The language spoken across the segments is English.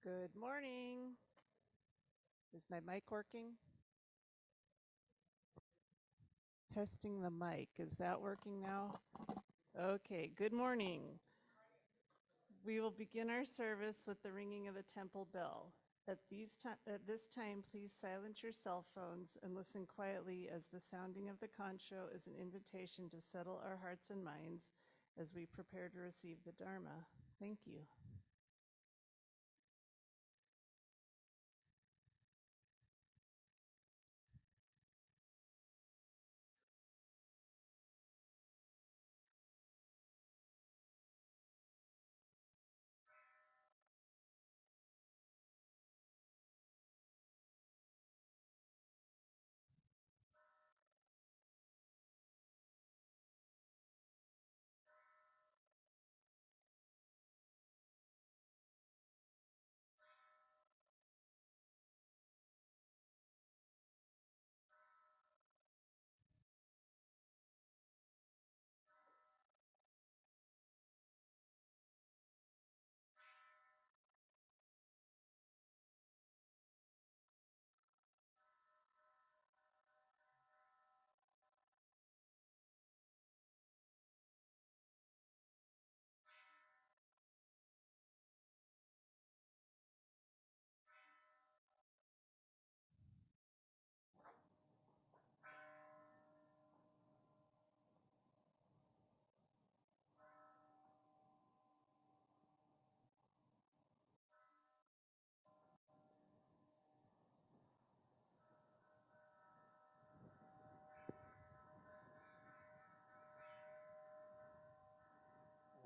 Good morning. Is my mic working? Testing the mic. Is that working now? Okay, good morning. We will begin our service with the ringing of the temple bell. At this time, please silence your cell phones and listen quietly as the sounding of the concho is an invitation to settle our hearts and minds as we prepare to receive the Dharma. Thank you.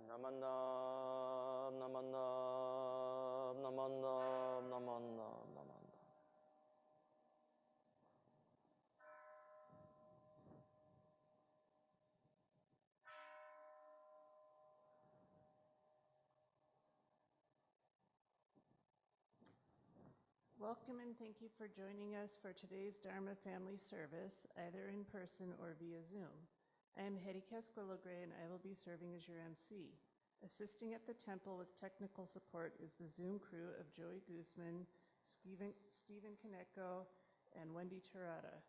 Namandam, namandam, namandam, namandam, namandam. Welcome and thank you for joining us for today's Dharma Family Service, either in person or via Zoom. I am Higa and I will be serving as your MC. Assisting at the temple with technical support is the Zoom crew of Joey Guzman, Stephen Kaneko, and Wendy Terada.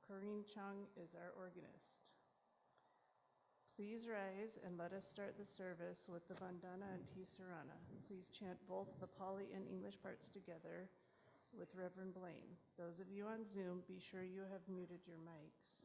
Corinne Chung is our organist. Please rise and let us start the service with the Vandana and Tisarana. Please chant both the Pali and English parts together with Reverend Blayne. Those of you on Zoom, be sure you have muted your mics.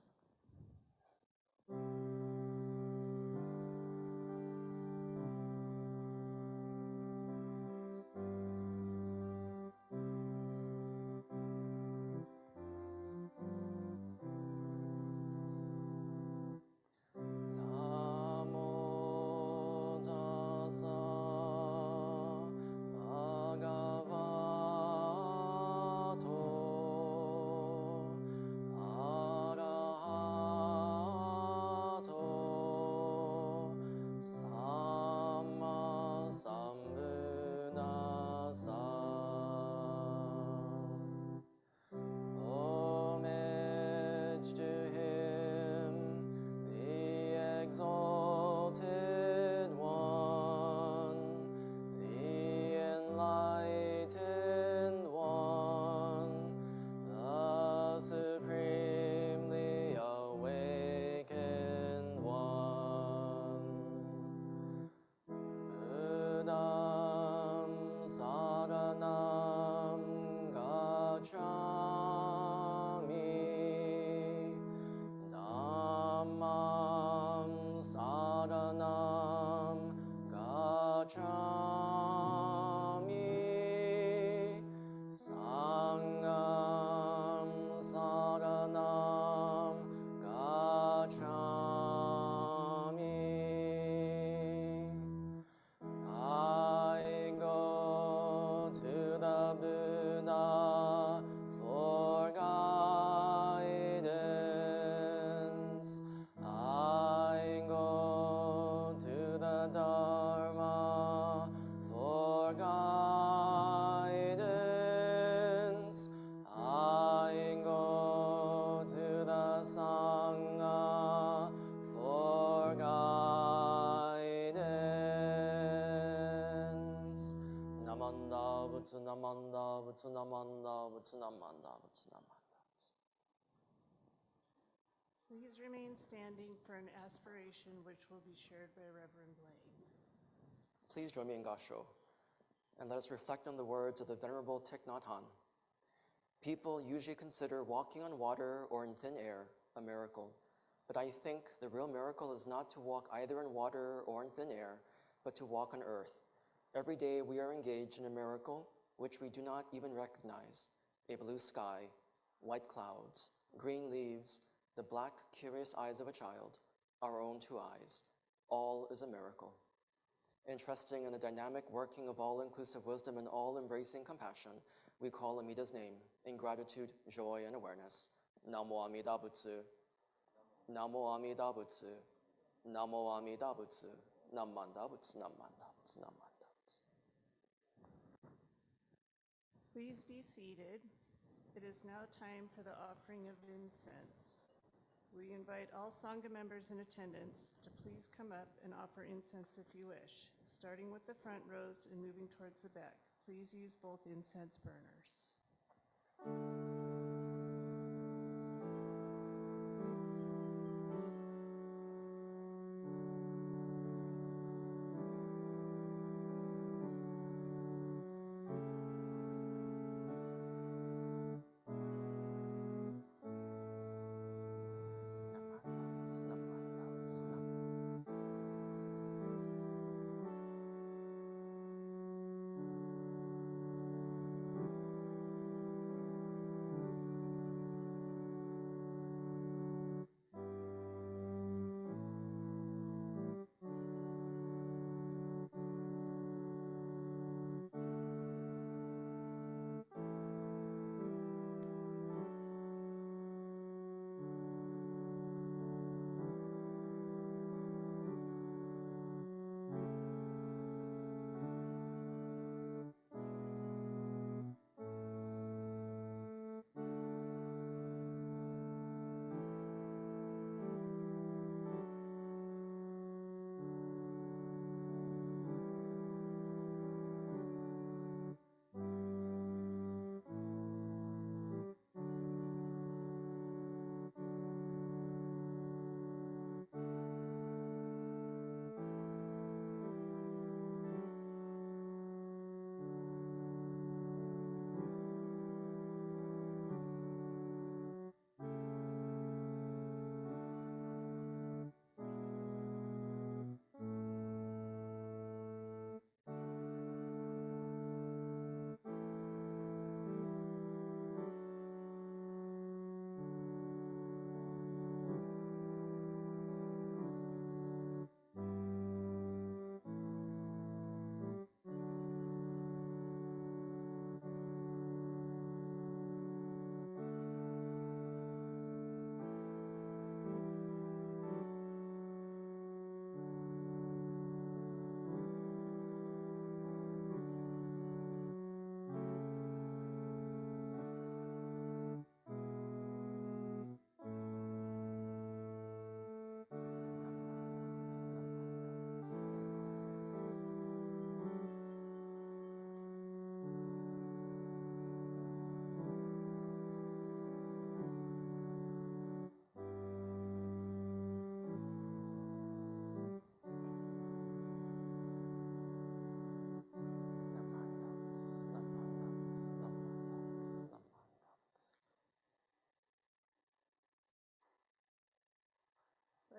Namo tassa bhagavato arahato Namanda Butsu Namanda Butsu Namanda Butsu Namanda Butsu Namanda. Please remain standing for an aspiration which will be shared by Reverend Blayne. Please join me in Gasho, and let us reflect on the words of the Venerable Thich Nhat Hanh. People usually consider walking on water or in thin air a miracle, but I think the real miracle is not to walk either in water or in thin air, but to walk on earth. Every day we are engaged in a miracle which we do not even recognize: a blue sky, white clouds, green leaves, the black, curious eyes of a child, our own two eyes. All is a miracle. And trusting in the dynamic working of all-inclusive wisdom and all-embracing compassion, we call Amida's name in gratitude, joy, and awareness. Namo Amida Butsu. Namo Amida Butsu. Namo Amida Butsu. Namanda Butsu. Namanda Butsu. Namanda Butsu. Please be seated. It is now time for the offering of incense. We invite all Sangha members in attendance to please come up and offer incense if you wish, starting with the front rows and moving towards the back. Please use both incense burners.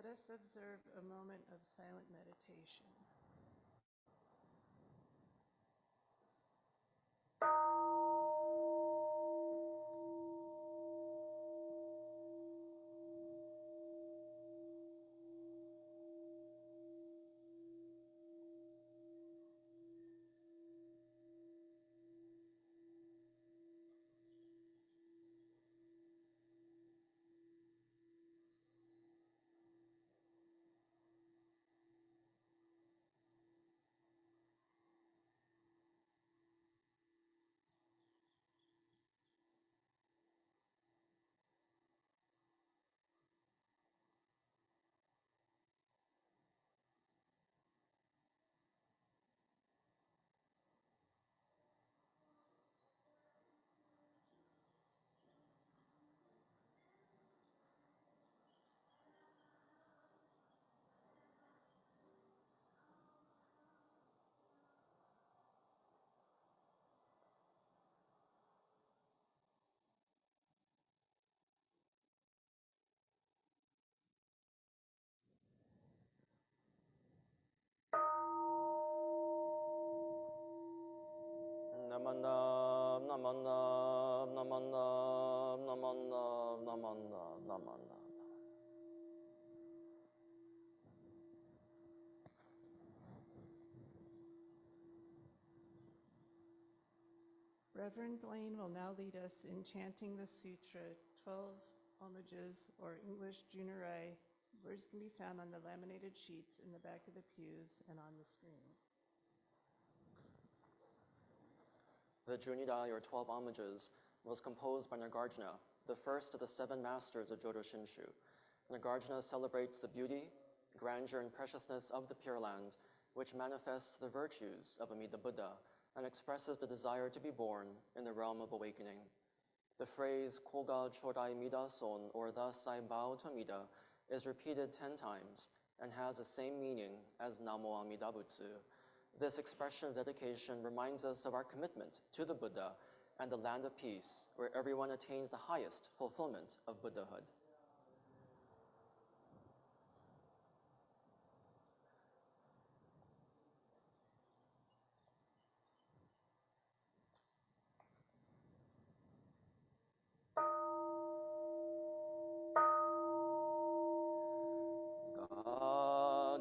Let us observe a moment of silent meditation. Namandam, namandam, namandam, namandam, namandam, namandam. Reverend Blayne will now lead us in chanting the sutra, 12 homages, or English Junarai. Words can be found on the laminated sheets in the back of the pews and on the screen. The Junirai, or 12 homages, was composed by Nagarjuna, the first of the 7 masters of Jodo Shinshu. Nagarjuna celebrates the beauty, grandeur, and preciousness of the Pure Land, which manifests the virtues of Amida Buddha and expresses the desire to be born in the realm of awakening. The phrase Koga Chodai Mida Son, or thus I bow to Amida, is repeated 10 times and has the same meaning as Namo Amida Butsu. This expression of dedication reminds us of our commitment to the Buddha and the land of peace, where everyone attains the highest fulfillment of Buddhahood.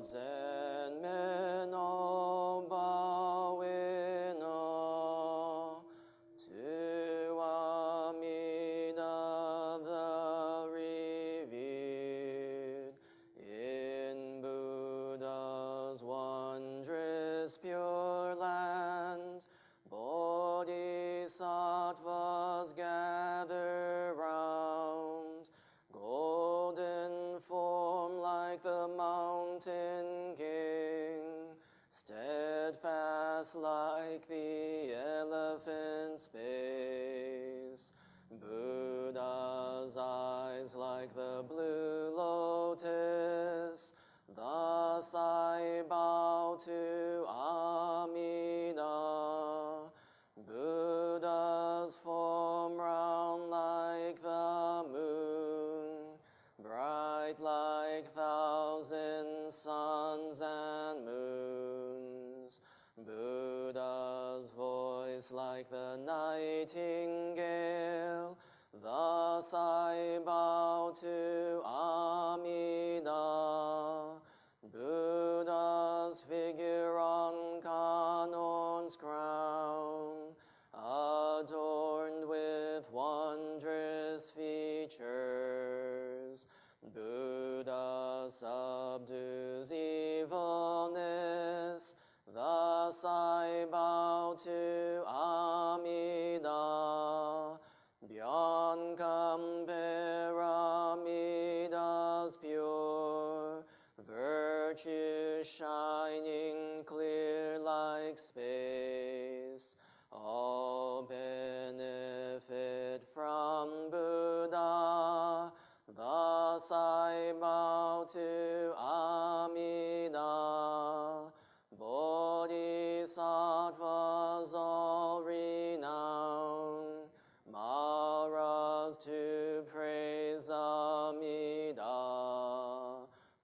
Zen meno bawino to Amida the revered in Buddha's wondrous pure land. Bodhisattvas gather round, golden form like the mountain king, steadfast like the elephant's base. Buddha's eyes like the blue lotus. Thus I bow to Amida. Buddha's form round like the moon, bright like 1,000 suns and moons. Buddha's voice like the nightingale. Thus I bow to Amida. Buddha's figure on Kanon's crown, adorned with wondrous features. Buddha subdues evilness. Thus I bow to Amida. Beyond compare, Amida's pure virtue shining clear like space. All benefit from Buddha. Thus I bow to Amida. Bodhisattvas all renown, Maras to praise Amida.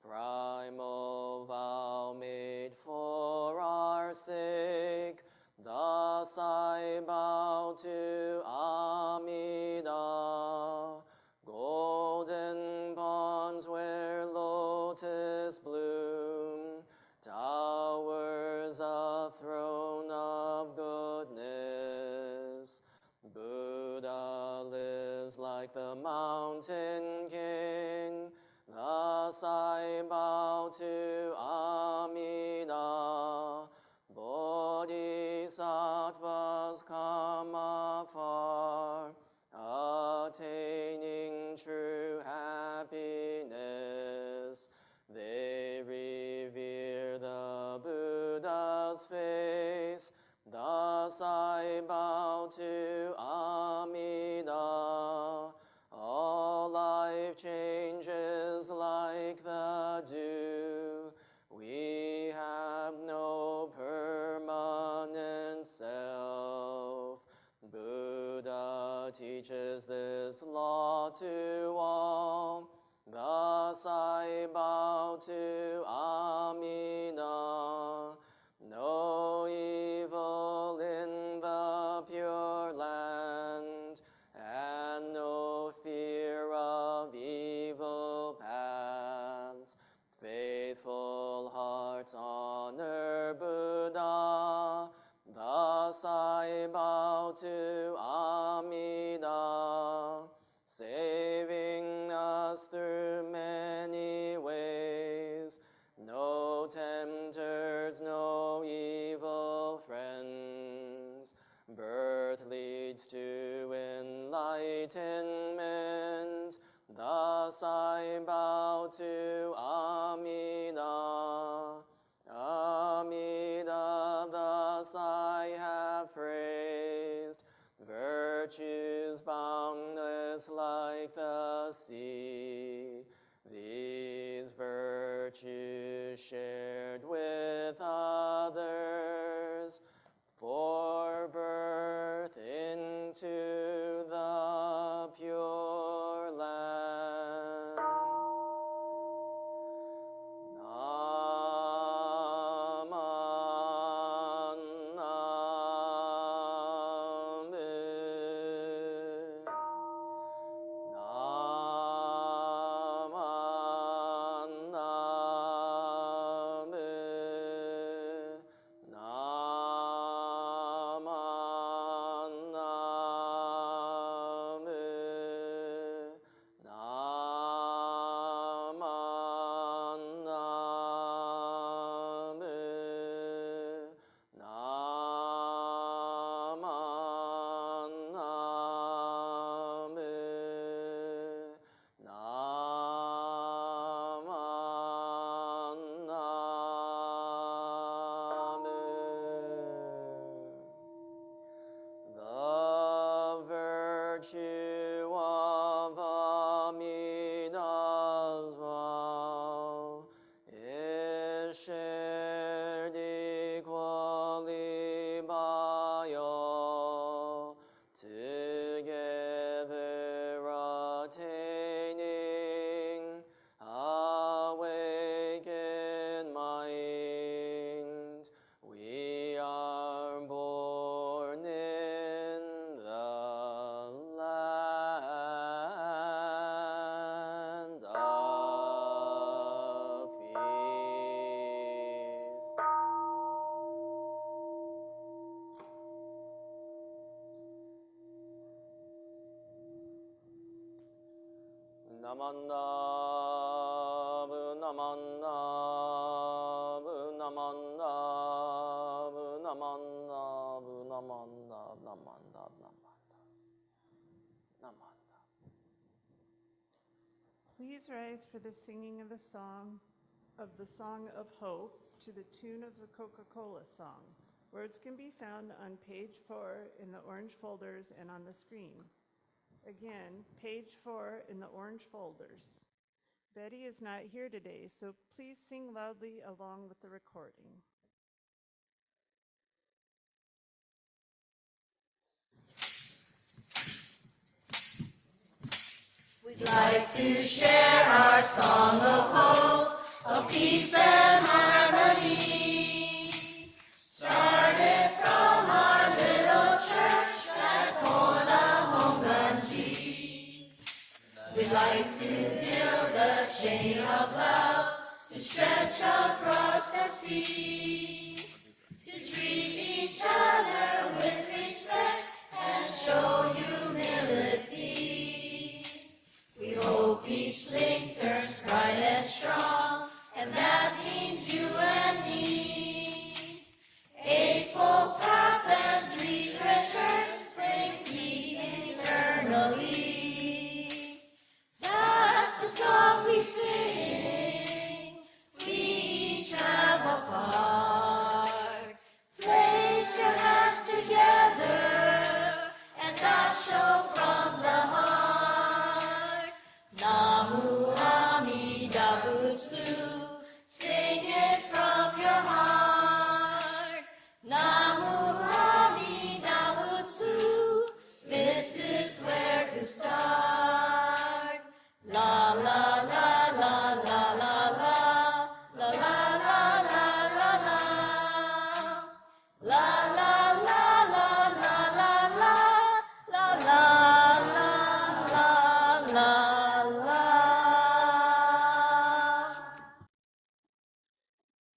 Primal vow made for our sake. Thus I bow to Amida. Golden ponds where lotus bloom, towers a throne of goodness. Buddha lives like the mountain king. Thus I bow to Amida. Bodhisattvas come afar, attaining true happiness. They revere the Buddha's face. Thus I bow to Amida. All life changes like the dew. We have no permanent self. Buddha teaches this law to all. Thus I bow to Amida. No evil in the pure Dasai bow to Amida, saving us through many ways. No tempters, no evil friends. Birth leads to enlightenment. Thus I bow to Amida. Amida, thus I have praised. Virtues boundless like the sea. These virtues shared with others for birth into the pure land. Naman Nabe. Naman Nabe. Naman Nabe. Naman Nabe. Naman Nabe. Naman Nabe. The virtue of Amida's vow is shared equally by all, together attaining awakened mind. We are born in the land of peace. Namandabu, namandabu, namandabu, namandabu, namandabu, namandabu, namandabu. Please rise for the singing of the Song of Hope to the tune of the Coca-Cola song. Words can be found on page 4 in the orange folders and on the screen. Again, page 4 in the orange folders. Betty is not here today, so please sing loudly along with the recording. We'd like to share our song of hope, of peace and harmony. Started from our little church at Kona Honganji. We'd like to build a chain of love to stretch across the sea, to treat each other with respect and show humility. We hope each link turns bright and strong, and that means you and me. Eightfold path and 3 treasures bring peace eternally. That's the song we sing. We each have a part. Place your hands together and that show from the heart. Namu Amida Butsu, sing it from your heart. Namu Amida Butsu, this is where to start. La la la la la la la, la la la la la la. La la la la la la la, la la la la la.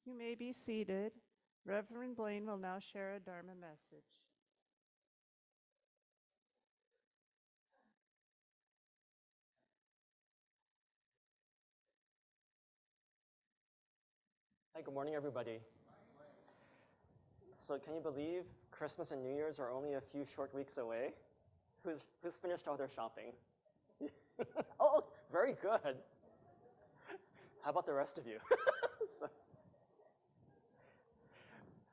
You may be seated. Reverend Blayne will now share a Dharma message. Hi, good morning, everybody. So can you believe Christmas and New Year's are only a few short weeks away? Who's finished all their shopping? Oh, very good. How about the rest of you?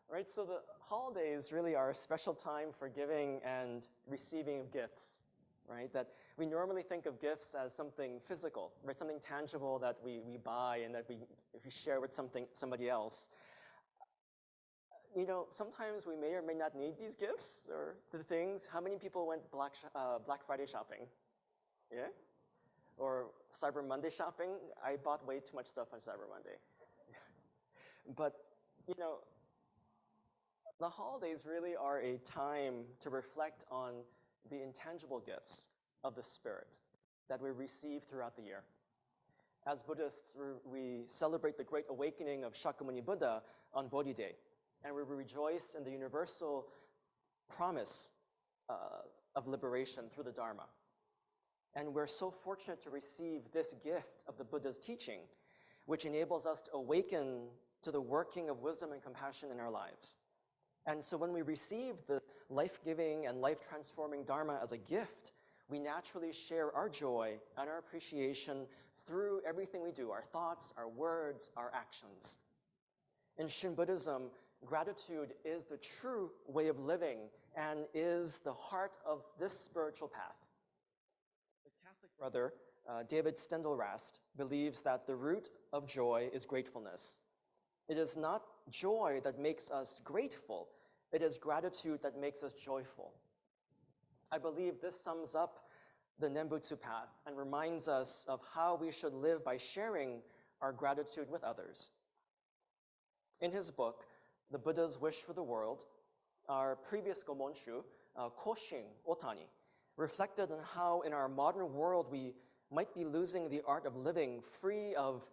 Right, so the holidays really are a special time for giving and receiving of gifts, right? That we normally think of gifts as something physical, right? Something tangible that we buy and that we share with somebody else. You know, sometimes we may or may not need these gifts or the things. How many people went Black Friday shopping? Yeah? Or Cyber Monday shopping? I bought way too much stuff on Cyber Monday. But, you know, the holidays really are a time to reflect on the intangible gifts of the Spirit that we receive throughout the year. As Buddhists, we celebrate the Great Awakening of Shakyamuni Buddha on Bodhi Day, and we rejoice in the universal promise of liberation through the Dharma. And we're so fortunate to receive this gift of the Buddha's teaching, which enables us to awaken to the working of wisdom and compassion in our lives. And so when we receive the life-giving and life-transforming Dharma as a gift, we naturally share our joy and our appreciation through everything we do, our thoughts, our words, our actions. In Shin Buddhism, gratitude is the true way of living and is the heart of this spiritual path. The Catholic brother, David Stendelrast, believes that the root of joy is gratefulness. It is not joy that makes us grateful. It is gratitude that makes us joyful. I believe this sums up the Nembutsu path and reminds us of how we should live by sharing our gratitude with others. In his book, The Buddha's Wish for the World, our previous Gomonshu, Koshin Otani, reflected on how in our modern world we might be losing the art of living free of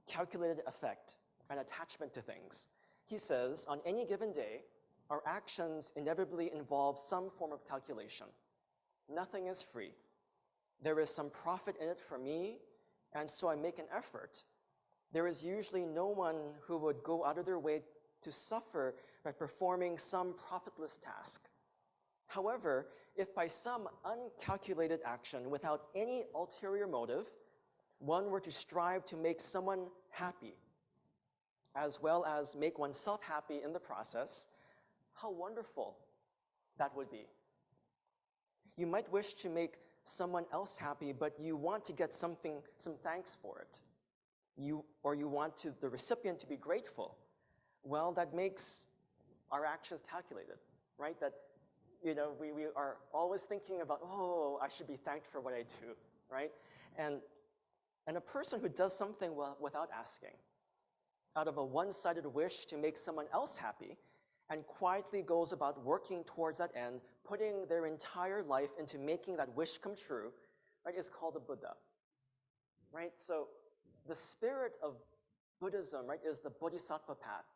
calculated affect and attachment to things. He says, on any given day, our actions inevitably involve some form of calculation. Nothing is free. There is some profit in it for me, and so I make an effort. There is usually no one who would go out of their way to suffer by performing some profitless task. However, if by some uncalculated action without any ulterior motive, one were to strive to make someone happy, as well as make oneself happy in the process, how wonderful that would be. You might wish to make someone else happy, but you want to get some thanks for it. You want the recipient to be grateful. Well, that makes our actions calculated, right? That, you know, we are always thinking about, oh, I should be thanked for what I do, right? And a person who does something without asking, out of a one-sided wish to make someone else happy, and quietly goes about working towards that end, putting their entire life into making that wish come true, right, is called a Buddha, right? So the spirit of Buddhism, right, is the Bodhisattva path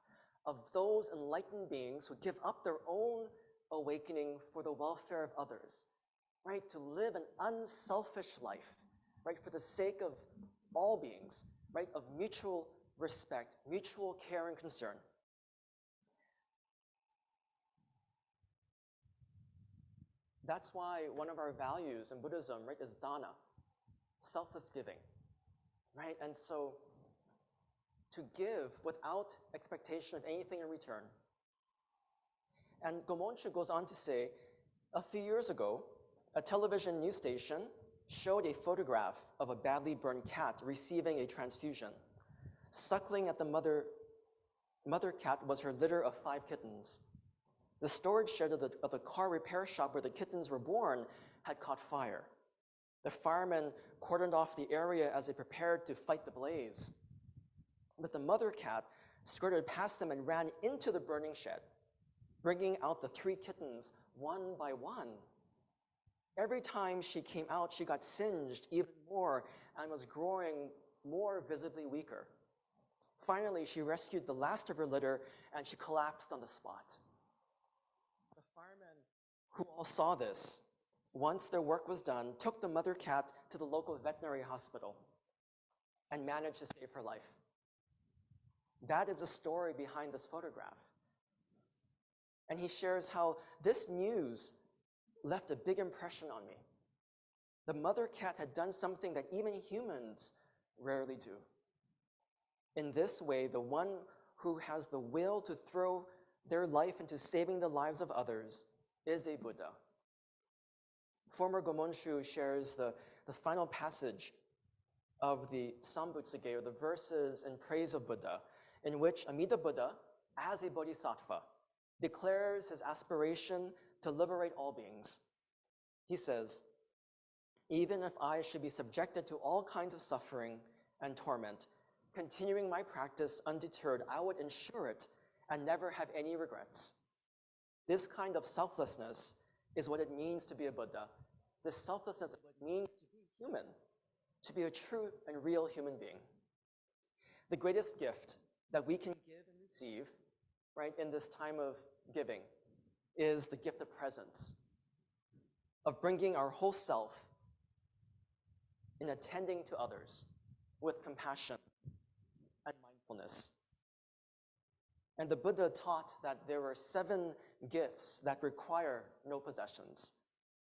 of those enlightened beings who give up their own awakening for the welfare of others, right, to live an unselfish life, right, for the sake of all beings, right, of mutual respect, mutual care and concern. That's why one of our values in Buddhism, right, is dana, selfless giving, right? And so to give without expectation of anything in return. And Gomonshu goes on to say, a few years ago, a television news station showed a photograph of a badly burned cat receiving a transfusion. Suckling at the mother cat was her litter of 5 kittens. The storage shed of the car repair shop where the kittens were born had caught fire. The firemen cordoned off the area as they prepared to fight the blaze. But the mother cat skirted past them and ran into the burning shed, bringing out the 3 kittens one by one. Every time she came out, she got singed even more and was growing more visibly weaker. Finally, she rescued the last of her litter and she collapsed on the spot. The firemen who all saw this, once their work was done, took the mother cat to the local veterinary hospital and managed to save her life. That is the story behind this photograph. And he shares how this news left a big impression on me. The mother cat had done something that even humans rarely do. In this way, the one who has the will to throw their life into saving the lives of others is a Buddha. Former Gomonshu shares the final passage of the Sambutsuge, or the verses in praise of Buddha, in which Amida Buddha, as a bodhisattva, declares his aspiration to liberate all beings. He says, "Even if I should be subjected to all kinds of suffering and torment, continuing my practice undeterred, I would ensure it and never have any regrets." This kind of selflessness is what it means to be a Buddha. This selflessness is what it means to be human, to be a true and real human being. The greatest gift that we can give and receive, right, in this time of giving is the gift of presence, of bringing our whole self in attending to others with compassion and mindfulness. And the Buddha taught that there were 7 gifts that require no possessions.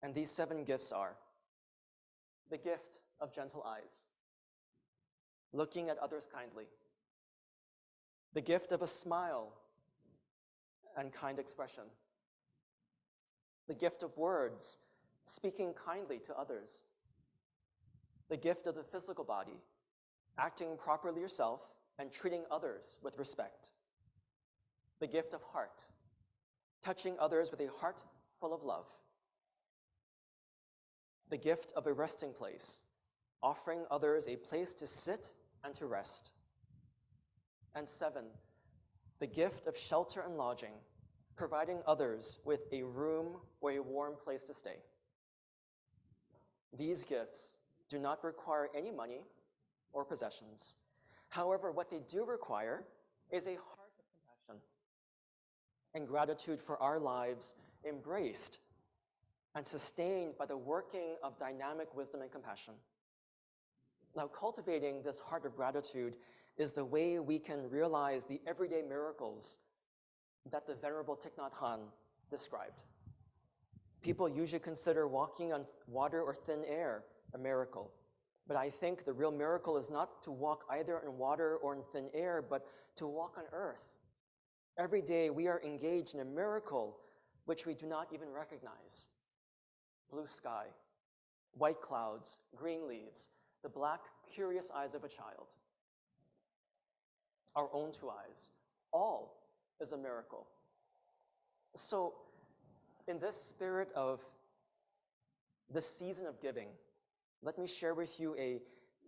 And these 7 gifts are the gift of gentle eyes, looking at others kindly, the gift of a smile and kind expression, the gift of words, speaking kindly to others, the gift of the physical body, acting properly yourself and treating others with respect, the gift of heart, touching others with a heart full of love, the gift of a resting place, offering others a place to sit and to rest, and 7, the gift of shelter and lodging, providing others with a room or a warm place to stay. These gifts do not require any money or possessions. However, what they do require is a heart of compassion and gratitude for our lives embraced and sustained by the working of dynamic wisdom and compassion. Now, cultivating this heart of gratitude is the way we can realize the everyday miracles that the Venerable Thich Nhat Hanh described. People usually consider walking on water or thin air a miracle. But I think the real miracle is not to walk either in water or in thin air, but to walk on earth. Every day we are engaged in a miracle which we do not even recognize. Blue sky, white clouds, green leaves, the black, curious eyes of a child, our own 2 eyes, all is a miracle. So, in this spirit of this season of giving, let me share with you a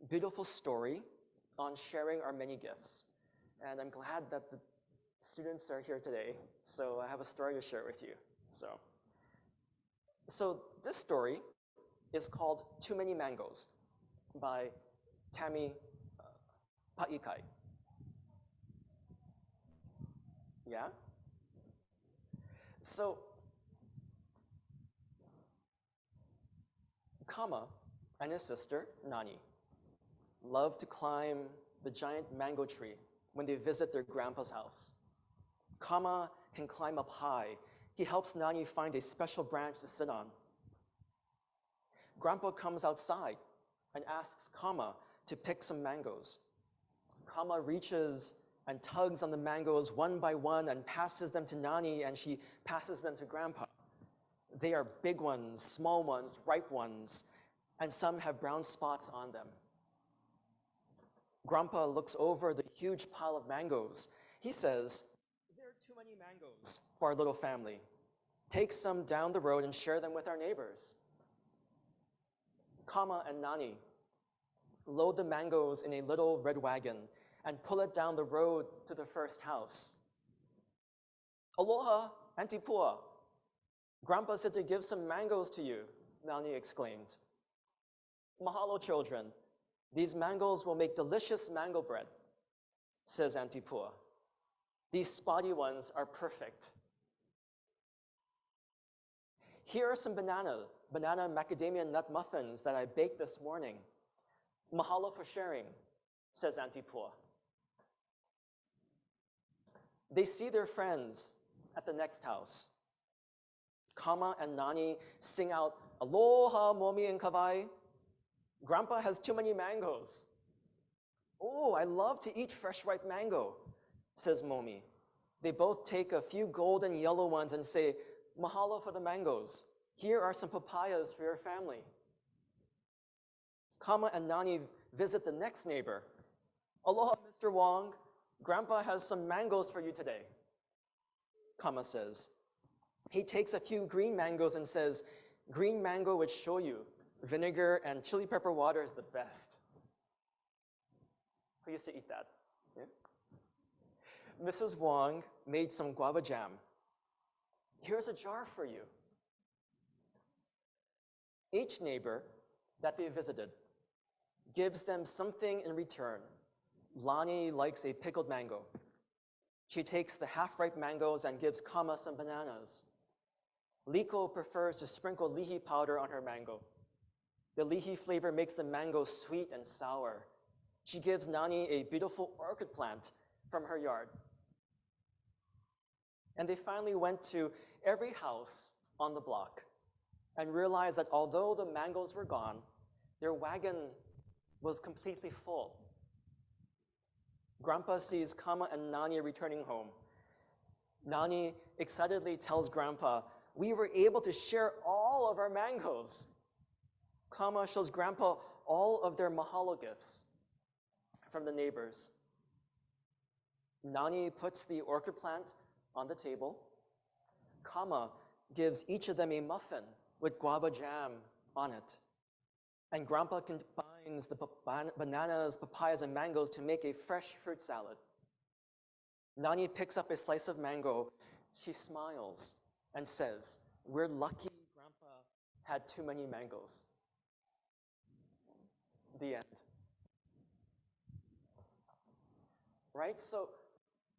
beautiful story on sharing our many gifts. And I'm glad that the students are here today, so I have a story to share with you. So this story is called Too Many Mangoes by Tammy Pa'ikai. Yeah? So, Kama and his sister, Nani, love to climb the giant mango tree when they visit their grandpa's house. Kama can climb up high. He helps Nani find a special branch to sit on. Grandpa comes outside and asks Kama to pick some mangoes. Kama reaches and tugs on the mangoes one by one and passes them to Nani, and she passes them to Grandpa. They are big ones, small ones, ripe ones, and some have brown spots on them. Grandpa looks over the huge pile of mangoes. He says, "There are too many mangoes for our little family. Take some down the road and share them with our neighbors." Kama and Nani load the mangoes in a little red wagon and pull it down the road to the first house. "Aloha, Auntie Pua. Grandpa said to give some mangoes to you," Nani exclaimed. "Mahalo, children. These mangoes will make delicious mango bread," says Auntie Pua. "These spotty ones are perfect." "Here are some banana macadamia nut muffins that I baked this morning. Mahalo for sharing," says Auntie Pua. They see their friends at the next house. Kama and Nani sing out, "Aloha, Momi and Kawai." Grandpa has too many mangoes. "Oh, I love to eat fresh ripe mango," says Momi. They both take a few golden yellow ones and say, "Mahalo for the mangoes. Here are some papayas for your family." Kama and Nani visit the next neighbor. "Aloha, Mr. Wong. Grandpa has some mangoes for you today," Kama says. He takes a few green mangoes and says, "Green mango with shoyu, vinegar, and chili pepper water is the best." Who used to eat that? Yeah. Mrs. Wong made some guava jam. "Here's a jar for you." Each neighbor that they visited gives them something in return. Lani likes a pickled mango. She takes the half-ripe mangoes and gives Kama some bananas. Liko prefers to sprinkle lihi powder on her mango. The lihi flavor makes the mango sweet and sour. She gives Nani a beautiful orchid plant from her yard. And they finally went to every house on the block and realized that although the mangoes were gone, their wagon was completely full. Grandpa sees Kama and Nani returning home. Nani excitedly tells Grandpa, "We were able to share all of our mangoes." Kama shows Grandpa all of their mahalo gifts from the neighbors. Nani puts the orchid plant on the table. Kama gives each of them a muffin with guava jam on it. And Grandpa combines the bananas, papayas, and mangoes to make a fresh fruit salad. Nani picks up a slice of mango. She smiles and says, "We're lucky Grandpa had too many mangoes." The end. Right? So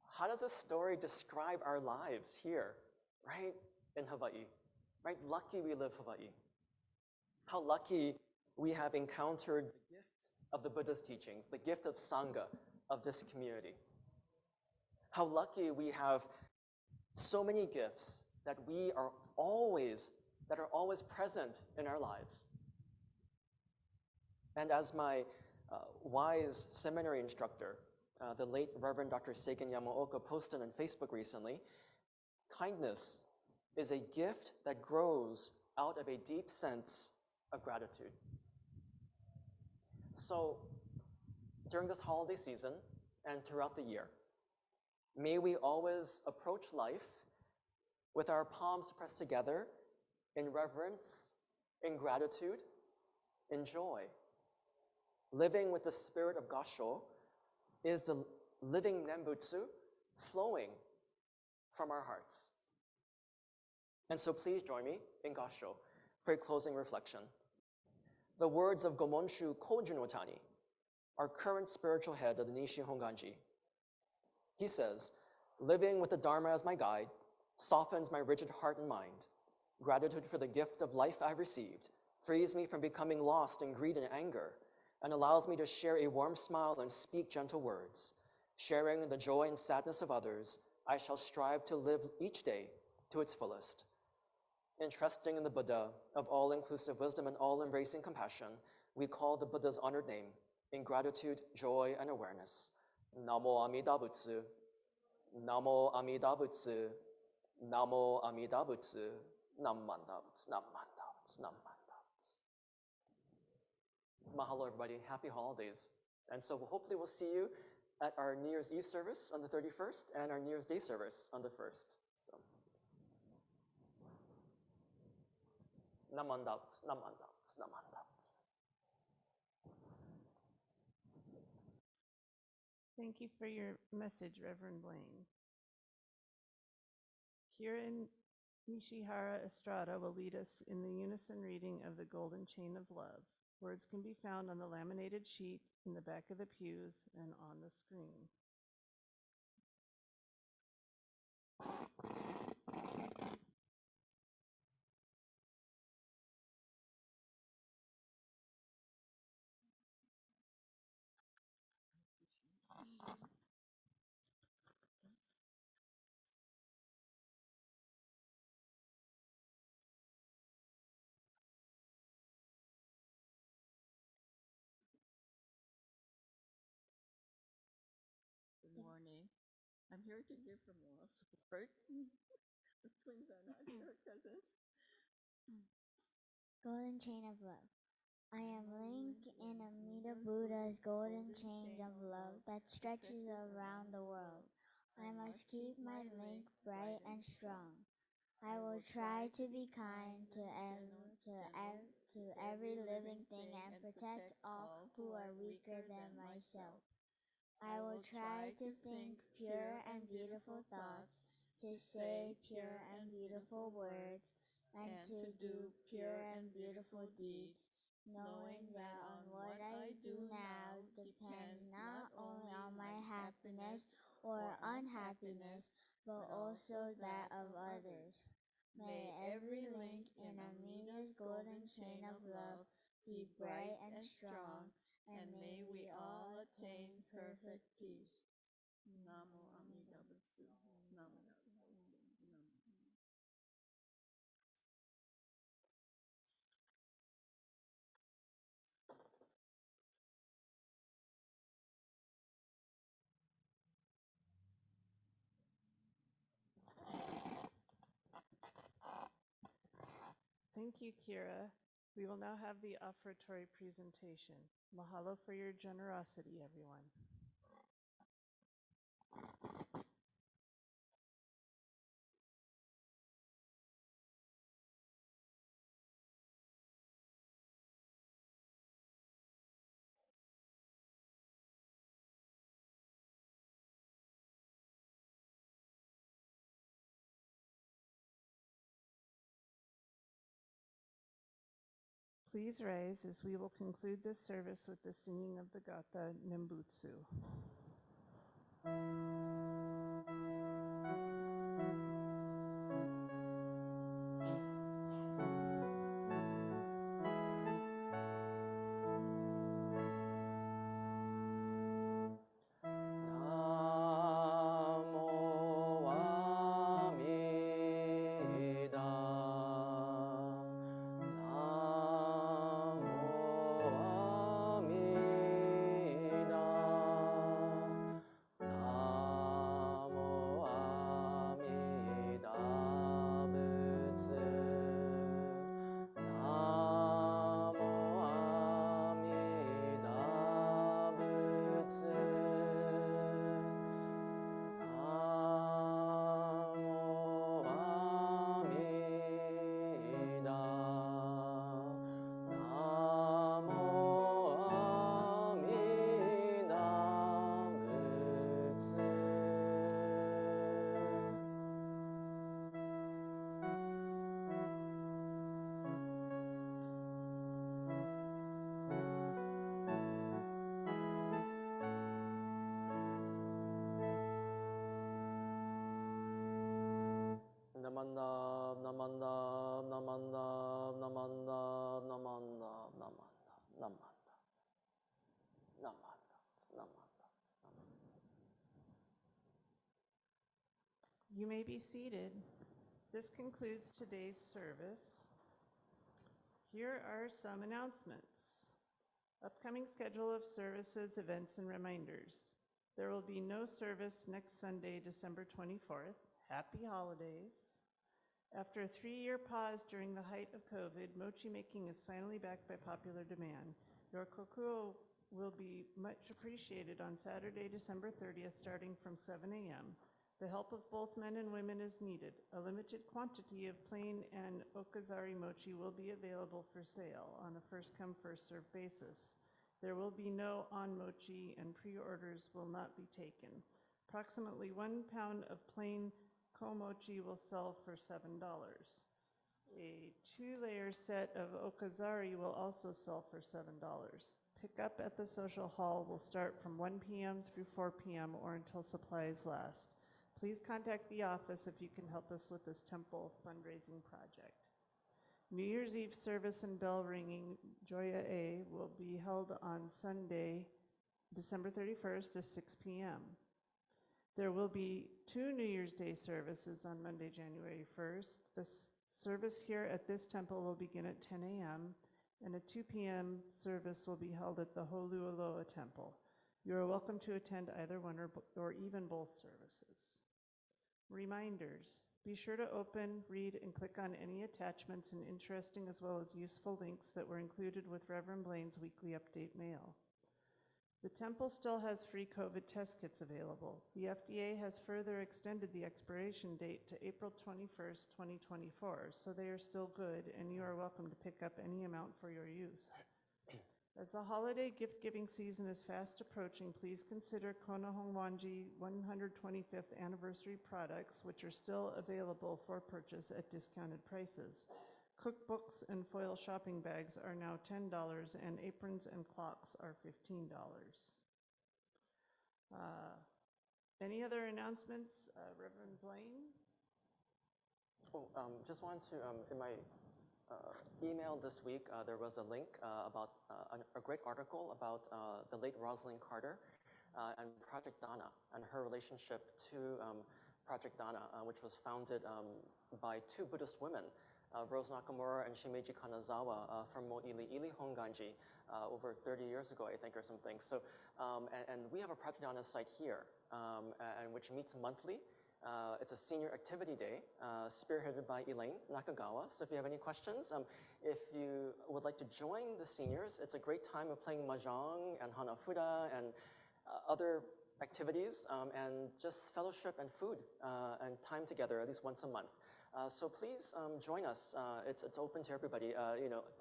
how does this story describe our lives here, right, in Hawaii? Right? Lucky we live Hawaii. How lucky we have encountered the gift of the Buddha's teachings, the gift of Sangha, of this community. How lucky we have so many gifts that are always present in our lives. And as my wise seminary instructor, the late Reverend Dr. Seiken Yamaoka, posted on Facebook recently, kindness is a gift that grows out of a deep sense of gratitude. So during this holiday season and throughout the year, may we always approach life with our palms pressed together in reverence, in gratitude, in joy. Living with the spirit of Gasho is the living Nembutsu flowing from our hearts. And so please join me in Gasho for a closing reflection. The words of Gomonshu Kojun Otani, our current spiritual head of the Nishi Honganji. He says, "Living with the Dharma as my guide softens my rigid heart and mind. Gratitude for the gift of life I've received frees me from becoming lost in greed and anger, and allows me to share a warm smile and speak gentle words. Sharing the joy and sadness of others, I shall strive to live each day to its fullest. Entrusting in the Buddha of all-inclusive wisdom and all-embracing compassion, we call the Buddha's honored name in gratitude, joy, and awareness. Namo Amida Butsu, Namo Amida Butsu, Namo Amida Butsu, Nammanda Butsu, Nammanda Butsu, Nammanda Butsu." Mahalo, everybody. Happy holidays. And so hopefully we'll see you at our New Year's Eve service on the 31st and our New Year's Day service on the 1st. So, Nammanda Butsu, Nammanda Butsu, Nammanda Butsu. Thank you for your message, Reverend Blayne. Kieran Nishihara Estrada will lead us in the unison reading of the Golden Chain of Love. Words can be found on the laminated sheet in the back of the pews and on the screen. morning. I'm here to give her moral support. The twins are not her cousins. Golden chain of love. I am linked in Amida Buddha's golden chain of love that stretches around the world. I must keep my link bright and strong. I will try to be kind to every living thing and protect all who are weaker than myself. I will try to think pure and beautiful thoughts, to say pure and beautiful words, and to do pure and beautiful deeds, knowing that on what I do now depends not only on my happiness or unhappiness, but also that of others. May every link in Amina's golden chain of love be bright and strong, and may we all attain perfect peace. Namo Amida Butsu. Namo. Thank you, Kira. We will now have the offertory presentation. Mahalo for your generosity, everyone. Please rise as we will conclude this service with the singing of the Gata Nembutsu. Namandab, namandab, namandab, namandab, namandab, namandab, namandab, namandab, namandab. You may be seated. This concludes today's service. Here are some announcements. Upcoming schedule of services, events, and reminders. There will be no service next Sunday, December 24th. Happy holidays. After a 3-year pause during the height of COVID, mochi making is finally back by popular demand. Your kokuo will be much appreciated on Saturday, December 30th, starting from 7 a.m. The help of both men and women is needed. A limited quantity of plain and okazari mochi will be available for sale on a first-come, first-served basis. There will be no on mochi and pre-orders will not be taken. Approximately 1 pound of plain komochi will sell for $7. A 2-layer set of okazari will also sell for $7. Pickup at the social hall will start from 1 p.m. through 4 p.m. or until supplies last. Please contact the office if you can help us with this temple fundraising project. New Year's Eve service and bell ringing, Joya A, will be held on Sunday, December 31st at 6 p.m. There will be 2 New Year's Day services on Monday, January 1st. The service here at this temple will begin at 10 a.m. and a 2 p.m. service will be held at the Holualoa Temple. You are welcome to attend either one or even both services. Reminders. Be sure to open, read, and click on any attachments and interesting as well as useful links that were included with Reverend Blayne's weekly update mail. The temple still has free COVID test kits available. The FDA has further extended the expiration date to April 21st, 2024, so they are still good, and you are welcome to pick up any amount for your use. As the holiday gift-giving season is fast approaching, please consider Kona Hongwanji 125th anniversary products, which are still available for purchase at discounted prices. Cookbooks and foil shopping bags are now $10, and aprons and clocks are $15. Any other announcements, Reverend Blayne? Just wanted to, in my email this week, there was a link about a great article about the late Rosalind Carter and Project Dana and her relationship to Project Dana, which was founded by two Buddhist women, Rose Nakamura and Shimeji Kanazawa from Mo'ili'ili Honganji over 30 years ago, I think, or something. So, and we have a Project Dana site here, and which meets monthly. It's a senior activity day spearheaded by Elaine Nakagawa. So if you have any questions, if you would like to join the seniors, it's a great time of playing mahjong and hanafuda and other activities and just fellowship and food and time together at least once a month. So please join us. It's open to everybody,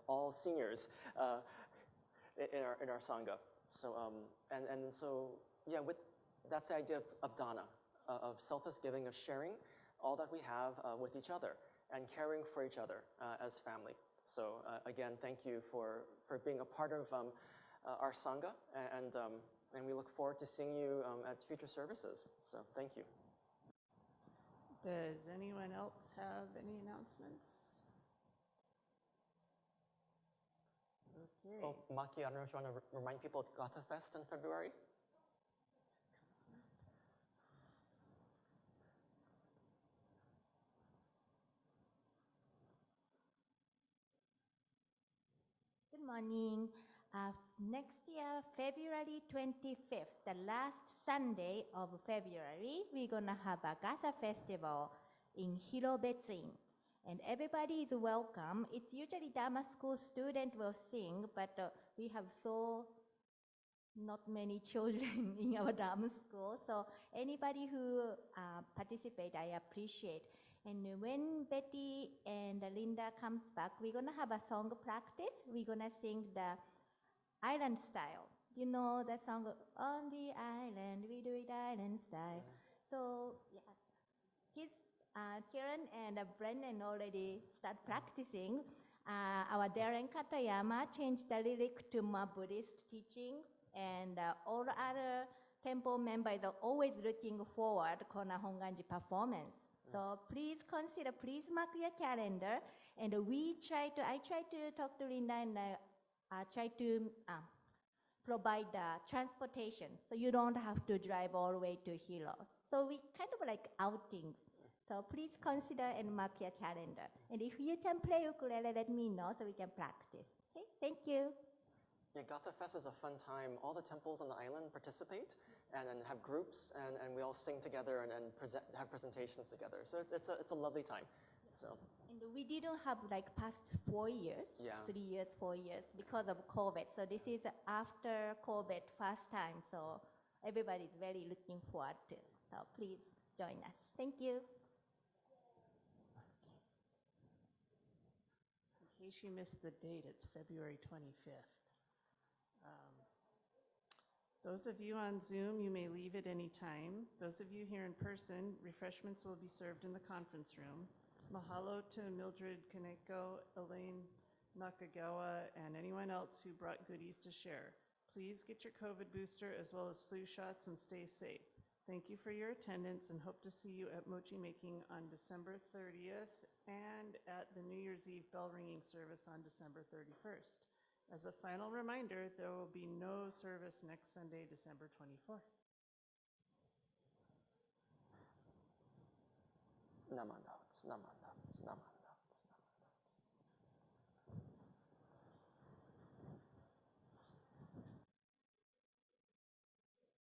all seniors in our Sangha. So, so yeah, that's the idea of Dana. Of selfless giving, of sharing all that we have with each other and caring for each other as family. So again, thank you for being a part of our Sangha, and we look forward to seeing you at future services. So thank you. Does anyone else have any announcements? Okay. Oh, Maki, I don't know if you want to remind people of Gatha Fest in February? Good morning. Next year, February 25th, the last Sunday of February, we're going to have a Gatha festival in Hirobetsuin. And everybody is welcome. It's usually Dharma school student will sing, but we have not many children in our Dharma school. So anybody who participate, I appreciate. And when Betty and Linda comes back, we're going to have a song practice. We're going to sing the island style. You know the song, On the Island, we do it island style. So, yeah, kids, Kieran and Brennan already start practicing. Our Darren Katayama changed the lyric to more Buddhist teaching, and all other temple members are always looking forward to Kona Honganji performance. So please consider, please mark your calendar, and I try to talk to Linda and try to provide transportation, so you don't have to drive all the way to Hilo. So we kind of like outing. So please consider and mark your calendar. And if you can play ukulele, let me know so we can practice. Okay, thank you. Yeah, Gatha Fest is a fun time. All the temples on the island participate and have groups, and we all sing together and have presentations together. So it's a lovely time. So. And we didn't have like past 4 years, 3 years, 4 years because of COVID. So this is after COVID first time. So everybody's very looking forward to. So please join us. Thank you. In case you missed the date, it's February 25th. Those of you on Zoom, you may leave at any time. Those of you here in person, refreshments will be served in the conference room. Mahalo to Mildred Kaneko, Elaine Nakagawa, and anyone else who brought goodies to share. Please get your COVID booster as well as flu shots and stay safe. Thank you for your attendance and hope to see you at Mochi Making on December 30th and at the New Year's Eve bell ringing service on December 31st. As a final reminder, there will be no service next Sunday, December 24th. Namandavats, namandavats, namandavats.